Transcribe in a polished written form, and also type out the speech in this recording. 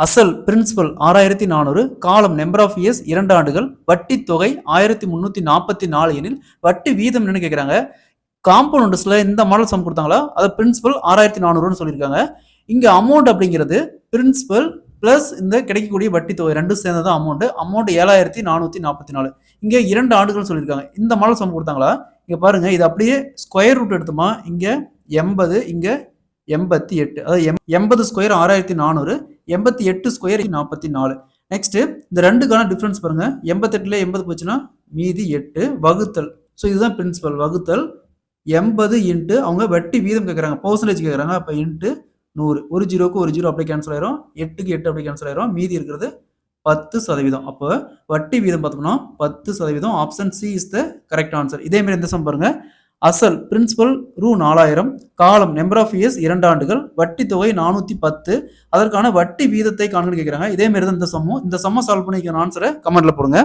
அசல் பிரின்சிபல் 6400, காலம் number of years 2 ஆண்டுகள், வட்டி தொகை 1344 எனில் வட்டி வீதம் என்னன்னு கேட்குறாங்க. காம்பவுண்டர்ஸ்ல இந்த மாடல் சம் கொடுத்தாங்களா, அது பிரின்சிபல் 6400ன்னு சொல்லியிருக்காங்க. இங்க அமௌண்ட் அப்படிங்கிறது பிரின்சிபல் பிளஸ் இந்த கிடைக்கக்கூடிய வட்டி தொகை ரெண்டும் சேர்ந்தது அமௌண்ட் 7444. இங்க 2 ஆண்டுகள் சொல்லியிருக்காங்க. இந்த மாடல் சம் கொடுத்தாங்களா, இங்க பாருங்க இது அப்படியே ஸ்கொயர் ரூட் எடுத்துமா, இங்க 80, இங்க 88, அதாவது 80 ஸ்கொயர் 6400, 88 ஸ்கொயர் 44. நெக்ஸ்ட் இந்த ரெண்டுக்கான டிஃபரன்ஸ் பாருங்க, 88ல 80 போச்சுன்னா மீதி 8 வகுத்தல். ஸோ இதுதான் பிரின்சிபல் வகுத்தல் 80 இன்ட்டு அவங்க வட்டி வீதம் கேட்குறாங்க, பர்சன்டேஜ் கேட்குறாங்க. அப்போ இன்ட்டு 100, ஒரு ஜீரோக்கு ஒரு ஜீரோ அப்படியே கேன்சல் ஆயிரும், 8க்கு 8 அப்படியே கேன்சல் ஆயிரும், மீதி இருக்கிறது 10%. அப்போ வட்டி வீதம் பார்த்தோம்னா 10%. Option C is the correct answer. இதே மாதிரி இந்த சம் பாருங்க, அசல் பிரின்சிபல் ரூ 4000, காலம் நம்பர் ஆஃப் இயர்ஸ் 2 ஆண்டுகள், வட்டி தொகை 410, அதற்கான வட்டி வீதத்தை காண்கன்னு கேட்குறாங்க. இதே மாதிரி தான் இந்த சம்மு. இந்த சம்மை சால்வ் பண்ணிக்கிற ஆன்சரை கமெண்ட்ல போடுங்க.